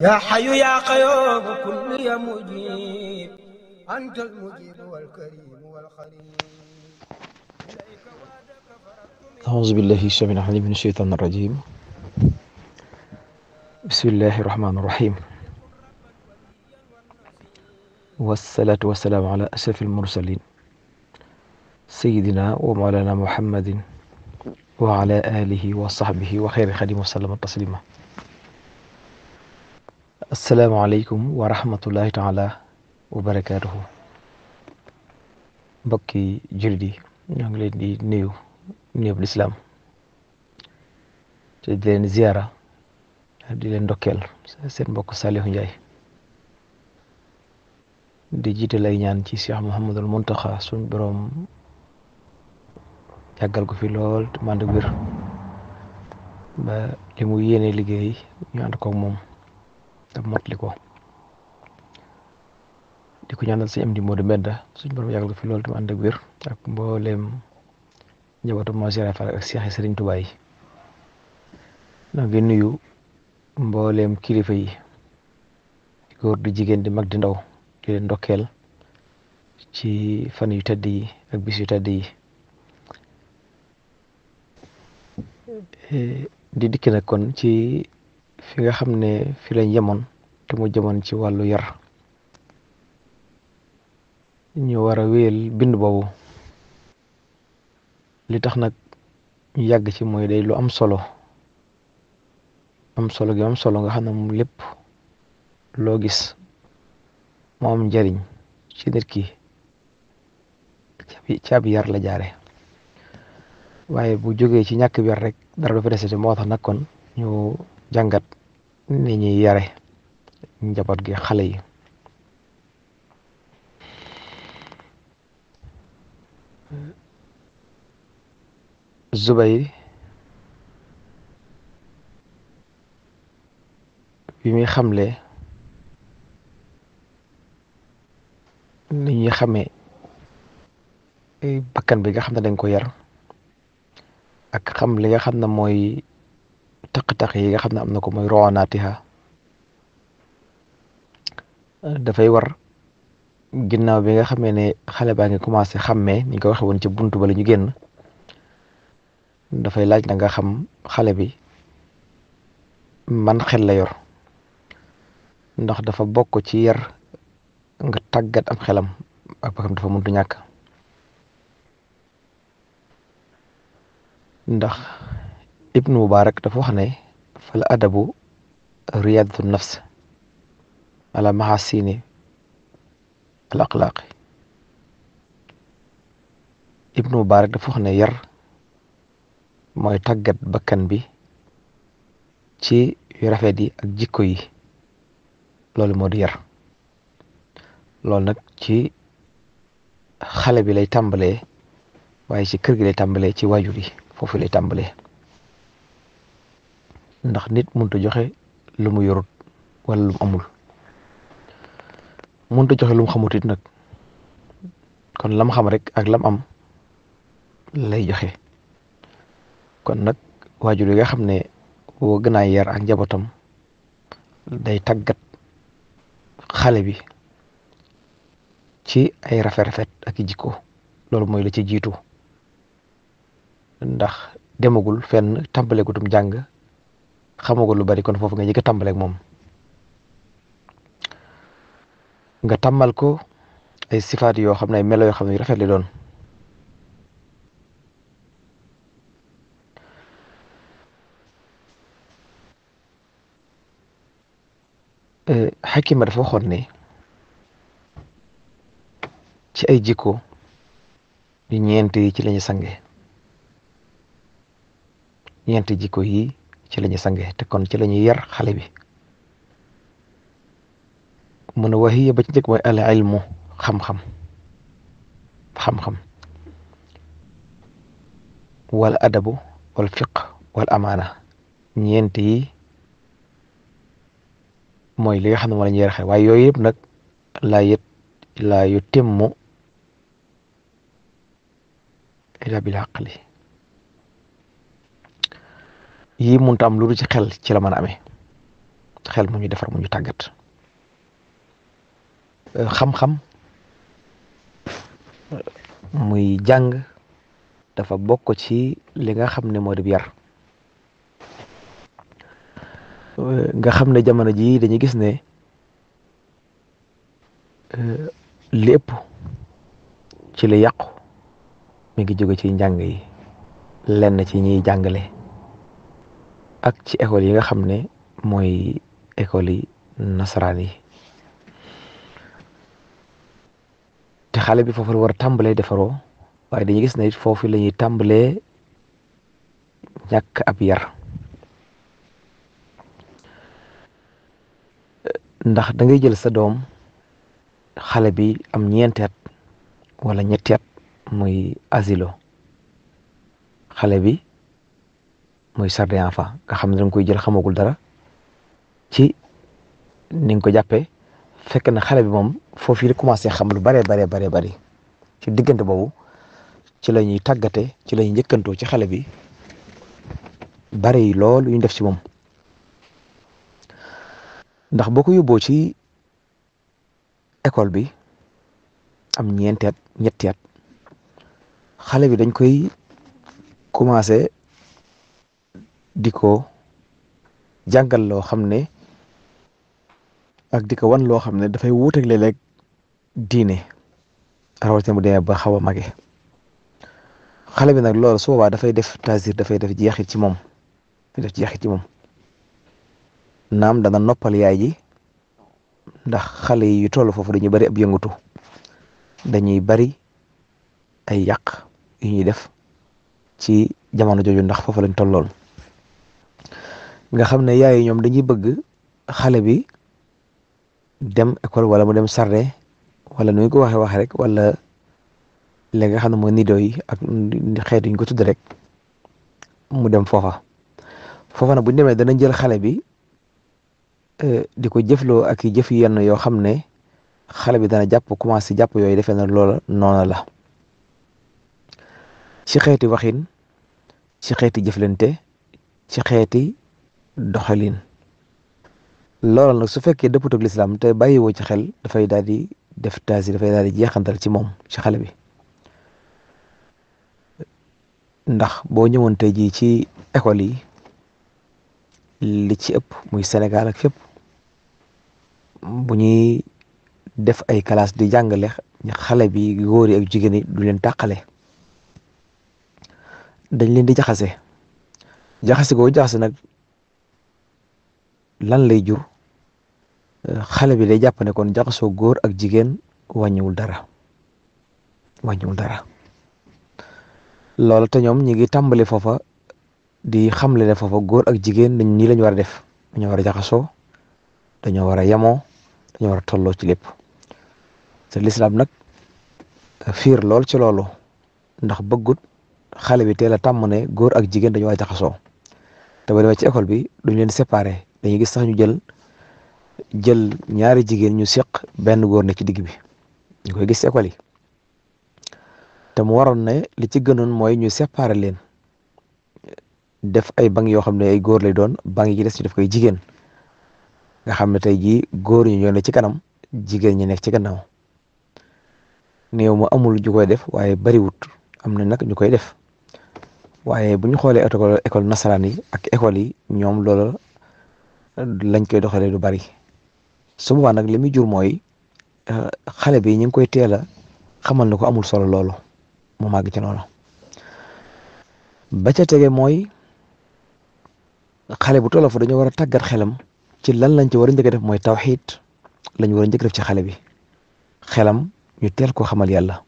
يا حي يا قيوم كل يا مجيب أنت المجيب والكريم والخليل إليك وعدك فررت من أعوذ بالله السميع العليم من الشيطان الرجيم. بسم الله الرحمن الرحيم، يكن ربا وليا والنصير والصلاة والسلام على أشرف المرسلين سيدنا ومولانا محمد وعلى آله وصحبه وخير خديم وسلم تسليما. السلام عليكم ورحمة الله تعالى وبركاته. mbokki jullit yi ñoo ngi leen di nuyu lislaam te di leen ziyaara di leen ndokkeel seen mbokk Saliou Ndiaye di jiital ay ñaan ci Cheikh Mouhamadul Muntaxa suñ boroom yàggal ko fi lool te mànd ak wér ba li mu yéene liggéey ñu ànd koog moom te motli ko. di ko ñaanal sëñ Amdi Modou Mbenda suñ borom yàggal ko fi lool te mu ànd ak wér ak mbooleem njabootu Maam Cheikh Fall ak Cheikh Serigne Touba yi. na ngi nuyu mbooleem kilifa yi di góor di jigéen di mag di ndaw di leen ndokkeel ci fan yu tedd yi ak bis yu tedd yi. di dikk nag kon ci fi nga xam ne fi lañ yemoon te mu jëmoon ci wàllu yar ñu war a wéyal bind boobu. li tax nag ñu yàgg ci mooy day lu am solo gi am solo nga xam ne moom lépp loo gis moo am njariñ ci nit ki caabi yar la jaare waaye bu jógee ci ñàkk bi yar rek dara du fa desete. moo tax nag kon ñu jàngat ni ñuy yare njaboot gi xale yi. Zubayr bi muy xamle ni ñuy xamee bakkan bi nga xam ne dañ ko yar ak xam li nga xam ne mooy taq-taq yi nga xam ne am na ko mooy roanaatiha dafay war ginnaaw bi nga xamee ne xale baa ngi commencé xàmmee ni nga ko waxe woon ci buntu ba la ñu génn. dafay laaj na nga xam xale bi man xel la yor ndax dafa bokk ci yar nga tàggat am xelam ak bakam dafa mëntu ñàkk. ndax Ibnu Mubarak dafa wax ne fal adabu riyadatu nafs ala mahasini al axlaaqi. Ibnu Mubarak dafa wax ne yar mooy tàggat bakkan bi ci yu rafet yi ak jikko yi. loolu moo di yar. loolu nag ci xale bi lay tàmbalee waaye ci kër gi lay tàmbalee ci waajur yi foofu lay tàmbalee. ndax nit mënut a joxe lu mu yorut wala lu mu amul mënut a joxe lu mu xamut it nag kon lam xam rek ak lam am lay joxe. kon nag waajur yi nga xam ne woo gën a yar ak njabootam day tàggat xale bi ci ay rafet-rafet ak i jikko. loolu mooy la ci jiitu ndax demagul fenn tàmbale gutum jàng xamagul lu bari kon foofu nga njëkk a tàmbaleeg moom. nga tàmmal ko ay sifaat yoo xam ne ay melo yoo xam ne yu rafet li doon. Xakima dafa waxoon ne ci ay jikko di ñeent yi ci lañu sange. ñeenti jikko yi ci lañu sange te kon ci lañuy yar xale bi. mu ne waxiya ba ci njëkk mooy al ilmu xam-xam wal adabu wal fiq wal amaana. ñeent yi mooy li nga xam ne moo la ñuy yar xale waaye yooyu yëpp nag laa yu temmu ila bil aqli. yii mënut am lu dul ci xel ci la mën a amee. xel mu ñu defar mu ñu tàggat. xam-xam muy jàng dafa bokk ci li nga xam ne moo di yar. nga xam ne jamono jii dañuy gis ne lépp ci li yàqu mi ngi jóge ci njàng yi, lenn ci ñiy jàngale ak ci école yi nga xam ne mooy école yi nasaraan yi. te xale bi foofu la war a tàmbalee defaroo, waaye dañuy gis ne it foofu la ñuy tàmbalee ñàkk ab yar. ndax da ngay jël sa doom xale bi am 4 at wala 3 at muy asilo, xale bi muy jardin d'enfant nga xam ne danga koy jël xamagul dara ci ni nga ko jàppee, fekk na xale bi moom foofu yi commencé xam lu bare bari ci diggante boobu ci la ñuy tàggate, ci la ñuy njëkkantoo ci xale bi bari lool yu ñu def ci moom. ndax boo ko yóbboo ci école bi am 4 at 3 at xale bi dañ koy commencé di ko jàngal loo xam ne ak di ko wan loo xam ne dafay wuuteeg léeg-léeg diine, rawatina bu demee ba xaw a mage. xale bi nag loolu su boobaa dafay def tasir, dafay def jeexit ci moom, naam dana noppal yaay ji ndax xale yi yu toll foofu dañuy bari ab yëngatu, dañuy bari ay yàq yu ñuy def ci jamono jooju ndax foofu lañ tollool. nga xam ne yaay yi ñoom dañuy bëgg xale bi dem école wala mu dem jardin wala nu ñu ko waxee rek, wala li nga xam ne mooy nido yi ak xeet ñu ko tudd rek mu dem foofa nag bu ñu demee danañ jël xale bi di ko jëfloo ak i jëf yenn yoo xam ne xale bi dana commencé jàpp yooyu defee na loola noona la, ci xeeti waxin, ci xeeti jëflante, ci xeeti doxalin. loolu nag su fekkee dëpput ak lislaam te bàyyiwoo ci xel dafay daal di def taasi, dafay daal di jeexantal ci moom, ci xale bi. ndax boo ñëwoon tey jii ci école yi li ci ëpp muy Sénégal ak fépp bu ñuy def ay classe di jàngale xale bi góor yi ak jigéen yi du leen tàqale, dañ leen di jaxase nag lan lay jur. xale bi day jàpp ne kon jaxasoo góor ak jigéen wàññiwul dara loolu te ñoom ñi ngi tàmbali foofa di xamle ne foofa góor ak jigéen dañ nii lañ war a def, dañoo war a jaxasoo, dañoo war a yemoo, dañoo war a tolloo ci lépp. te lislaam nag fiir lool ci loolu ndax bëggut xale bi teel a tàmm ne góor ak jigéen dañoo war a jaxasoo. te ba demee ci école bi duñ leen séparé, dañuy gis sax ñu jël ñaari jigéen ñu seq benn góor ne ci digg bi, ñu koy gis ci école yi. te mu waroon ne li ci gënoon mooy ñu séparé leen, def ay banc yoo xam ne ay góor lay doon, banc yi ci des ñu def koy jigéen, nga xam ne tey jii góor ñi ñoo ne ci kanam, jigéen ñi nekk ci gannaaw. néew mu amul ñu koy def waaye bariwut, am na nag ñu koy def. waaye bu ñu xoolee école nasaraan yi ak école yi ñoom loolu lañ koy doxalee du bari. su boobaa nag li muy jur mooy xale bi ñu ngi koy teel a xamal ne ko amul solo loolu mu màgg ci noonu. ba ca tege mooy xale bu toll fa dañoo war a tàggat xelam ci lan lañ ci war a njëkk a def mooy tawxiid lañ war a njëkk a def ci xale bi, xelam ñu teel koo xamal yàlla.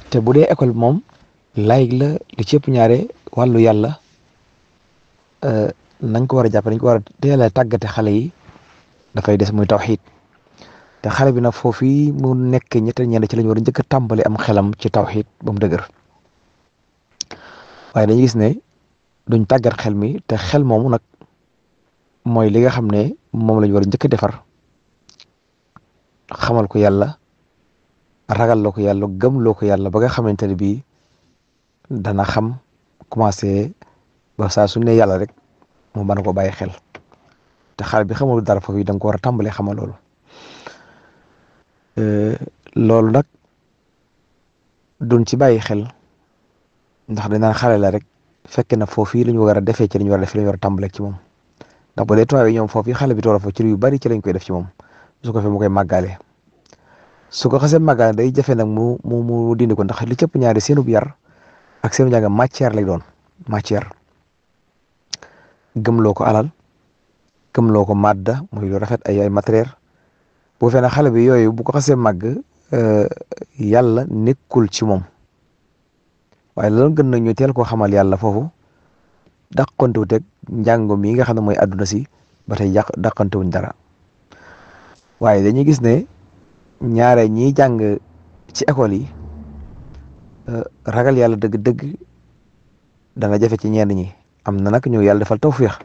te bu dee école moom laïc la li ci ëpp ñaare wàllu yàlla nañ ko war a jàpp, nañ ko war a teel a tàggate xale yi dafay des muy tawxiid. te xale bi nag foofu mu nekk ñetteel ñeent ci lañ war a njëkk a tàmbali am xelam ci tawxiid ba mu dëgër. waaye dañuy gis ne duñ tàggat xel mi, te xel moomu nag mooy li nga xam ne moom lañ war a njëkk a defar, xamal ko yàlla, ragal loo ko yàlla, gëm loo ko yàlla ba nga xamante ne bii dana xam commencé ba saa su ne yàlla rek mu mën ko bàyyi xel. te xale bi xamul dara foofu da nga ko war a tàmbalee xamal loolu. loolu nag duñ ci bàyyi xel ndax dañ naan xale la rek fekk na foofu la ñu war a defee ci la ñu war a def la ñu war a tàmbalee ci moom ndax bu dee tubaab yi ñoom foofu xale bi toll fa ci yu bari ci lañ koy def ci moom su ko fee mu koy màggaale su ko xasee màggaale day jafe nag mu dindi ko ndax li cëpp ñaari seenub yar ak seenu njàng matière lay doon matière gëmloo ko alal gëmloo ko madda muy lu rafet ay matériel bu fee nag xale bi yooyu bu ko xasee màgg yàlla nekkul ci moom waaye loolu gën na ñu teel koo xamal yàlla foofu dàqantewut ak njàngom yi nga xam ne mooy àdduna si ba tey dàqantewuñ dara waaye dañuy gis ne ñaare ñiy jàng ci école yi ragal yàlla dëgg-dëgg dana jafe ci ñenn ñi am na nag ñu yàlla defal tawfiix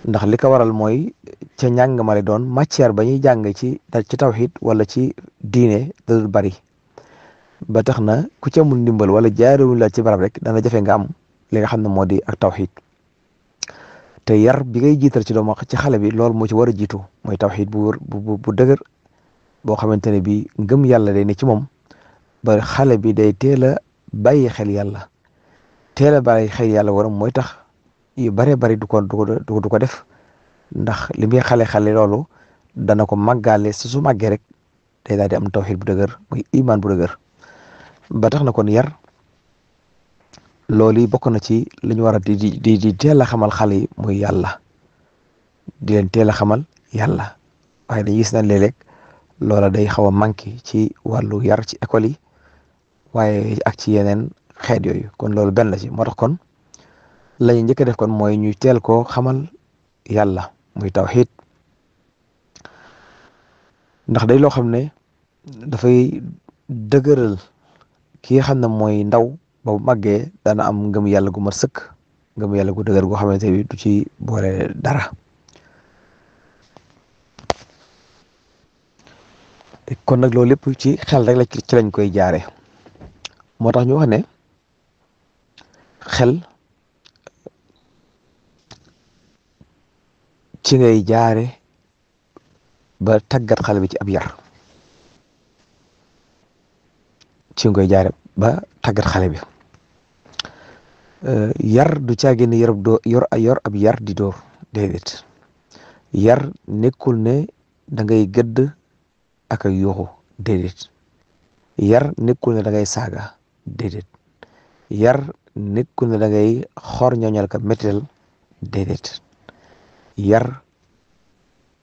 ndax li ko waral mooy ca njàng ma lay doon matière ba ñuy jàng ci tawxiid wala ci diine da dul bari ba tax na ku ci amul ndimbal wala jaarewuñ la ci barab rek dana jafe nga am li nga xam ne moo di ak tawxiid te yar bi ngay jiital ci doomu ci xale bi loolu moo ci war a jiitu mooy tawxiid bu dëgër boo xamante ne bi ngëm yàlla day ne ci moom ba xale bi day teel a bàyyi xel yàlla teel a bàyyi xel yàlla waram mooy tax yu bare bari du ko def ndax li muy xale loolu dana ko màggaale su màggee rek day daal di am tawxiid bu dëgër muy imaan bu dëgër ba tax na kon yar loolu yi bokk na ci li ñu war a di teel a xamal xale yi muy yàlla di leen teel a xamal yàlla waaye dañuy gis na léeg-léeg loola day xaw a manqué ci wàllu yar ci école yi waaye ak ci yeneen xeet yooyu kon loolu benn la ci moo tax kon la ñu njëkk a def kon mooy ñu teel koo xamal yàlla muy tawxiid ndax day loo xam ne dafay dëgëral ki nga xam ne mooy ndaw ba bu màggee dana am ngëm yàlla gu mat sëkk ngëm yàlla gu dëgër goo xamante bi du ci boole dara kon nag loolu lépp ci xel rek la ci lañ koy jaare moo tax ñu wax ne xel ci ngay jaare ba tàggat xale bi ci ab yar ci ngay jaare ba tàggat xale bi yar du caagi ne yor ab yar di dóor déedéet yar nekkul ne da ngay gëdd ak a yuuxu déedéet yar nekkul ne da ngay saaga déedéet yar nekkul ne da ngay xor ñooñal ka méttital déedéet yar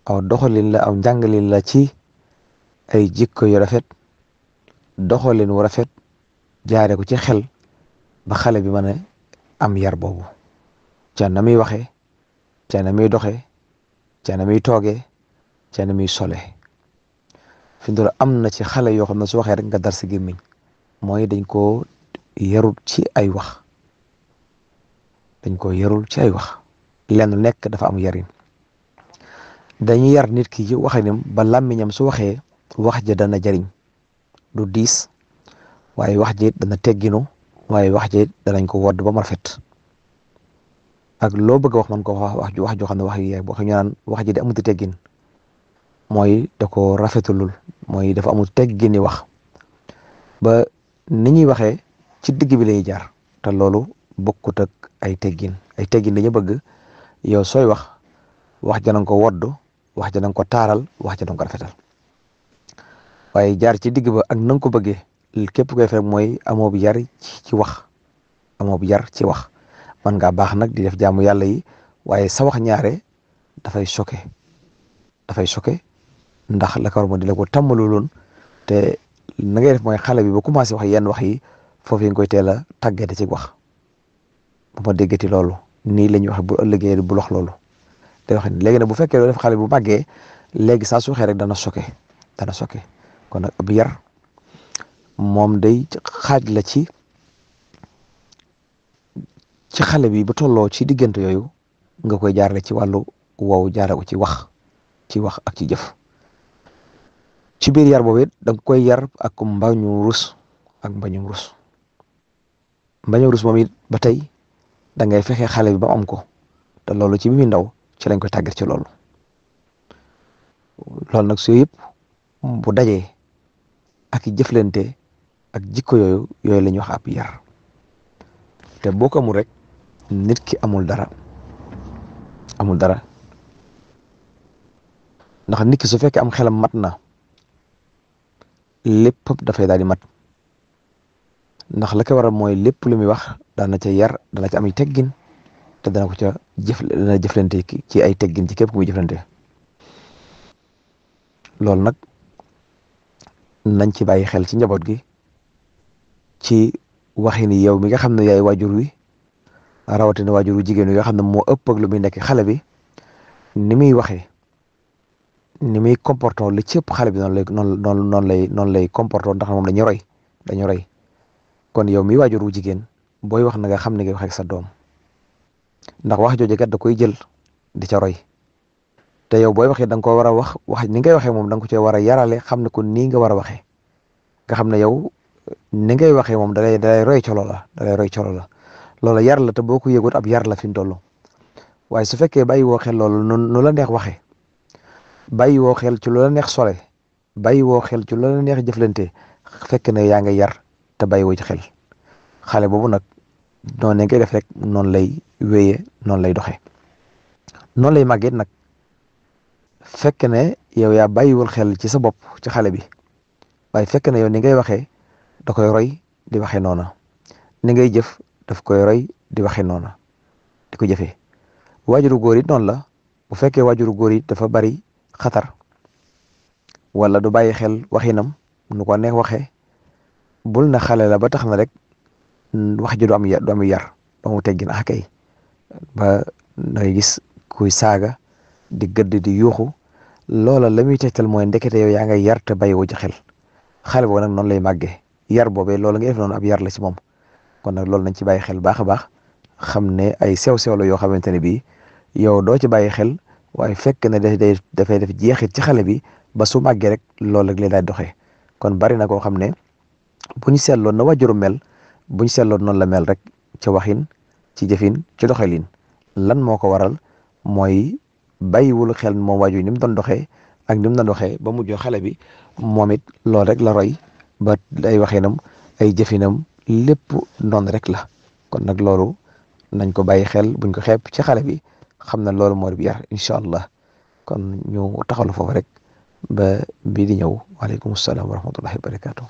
aw doxalin la aw njàngalin la ci ay jikko yu rafet doxalin wu rafet jaare ko ci xel ba xale bi mën a am yar boobu ca na muy waxee ca na muy doxee ca na muy toogee ca na muy sole fi mu am na ci xale yoo xam ne su waxee rek nga dar si gémmiñ mooy dañ koo yarul ci ay wax lenn nekk dafa am yarin dañuy yar nit ki ci waxinam ba làmmiñam su waxee wax ja dana jariñ du diis waaye wax ji dana tegginu waaye wax ji danañ ko wodd ba mu rafet ak loo bëgg a wax man ko wax joo xam ne wax yi boo xam ñu naan wax ji de amuti teggin mooy da ko rafetulul mooy dafa amul teggini wax ba ni ñuy waxee ci digg bi lay jaar te loolu bokkut ak ay teggin dañu bëgg yow sooy wax ja na nga ko wodd wax ja na nga ko taaral wax ja na nga ko rafetal waaye jaar ci digg ba ak na nga ko bëggee képp koy fekk mooy amoo bi yar ci wax man ngaa baax nag di def jaamu yàlla yi waaye sa wax ñaare dafay choqué ndax la ko war moo di la ko tàmmaluloon te na ngay def mooy xale bi ba commencé wax yenn wax yi foofu yi nga koy teel a tàggate ci wax bu ma déggati loolu nii la ñuy wax bu ëllëgee bu lox loolu day wax léegi nag bu fekkee loolu def xale bu màggee léegi saa su waxee rek dana choqué kon nag ab yar moom day xaaj la ci xale bi ba tolloo ci diggante yooyu nga koy jaarale ci wàllu wow jaare ko ci wax ak ci jëf ci biir yar boobu it da nga koy yar ak mbañu rus mbañum rus moom it ba tey da ngay fexe xale bi ba am ko te loolu ci bi muy ndaw ci lañ koy tàggat ci loolu loolu nag su yëpp bu dajee ak jëflante ak jikko yooyu la ñuy wax ab yar te boo ko amul rek nit ki amul dara ndax nit ki su fekkee am xelam mat na lépp dafay daal di mat ndax la ko waral mooy lépp lu muy wax dana ca yar dana ca am ay teggin te dana ko ca dana jëflante ci ay teggin ci képp ku muy jëflante loolu nag nañ ci bàyyi xel ci njaboot gi ci waxi ni yow mi nga xam ne yaay waajur wi rawatina waajur wu jigéen wi nga xam ne moo ëpp ak lu muy nekk xale bi ni muy waxee ni muy comportement li ci ëpp xale bi noonu lay comportement ndax moom dañu roy kon yow mi waajur wu jigéen booy wax na nga xam ne ngay wax ak sa doom ndax wax jooju kat da koy jël di ca roy te yow booy waxee da nga ko war a wax ni ngay waxee moom da nga ko cee war a yarale xam ne ko nii nga war a waxee nga xam ne yow ni ngay waxee moom dalay roy colo la loola yar la te boo ko yëgoon ab yar la fi mu toll waaye su fekkee bàyyi woo xel loolu nu la neex waxee bàyyi woo xel ci lu la neex sole bàyyi woo xel ci lu la neex jëflante fekk ne yaa nga yar te bàyyi woo ci xel xale boobu nag noonu ngay def rek noonu lay wéyee noonu lay doxee noonu lay màggee nag fekk ne yow yaa bàyyiwul xel ci sa bopp ci xale bi waaye fekk ne yow ni ngay waxee da koy roy di waxee noona ni ngay jëf daf koy roy di waxee noona di ko jëfee waajuru góor it noonu la bu fekkee waajuru góor it dafa bari xatar wala du bàyyi xel waxinam nu ko neex waxee bul na xale la ba tax na rek wax ji du am yar du mu teggin ak kay ba ngay gis kuy saaga di gëdd di yuuxu loola la muy tegtal mooy ndekete yow yaa ngay yar te bàyyiwoo ci xel xale boobu nag noonu lay màggee yar boobee loola nga def noonu ab yar la ci moom kon nag loolu nañ ci bàyyi xel baax a baax xam ne ay sew-sew la yoo xamante ne bii yow doo ci bàyyi xel waaye fekk ne dafay def jeexit ci xale bi ba su màggee rek loolu rek lay daal doxee kon bari na koo xam ne bu ñu seetloon na waajuru mel bu ñu seetloon noonu la mel rek ci waxin ci jëfin ci doxalin lan moo ko waral mooy bàyyiwul xel moom waajur ni mu doon doxee ak ni mu doon doxee ba mujj xale bi moom it loolu rek la roy ba ay waxinam ay jëfinam lépp noonu rek la kon nag loolu nañ ko bàyyi xel buñ ko xeeb ci xale bi xam na loolu moo di yar incha allah kon ñu taxalu foofu rek ba bii di ñëw waaleykum salaam wa rahmatullahi wa barakatuh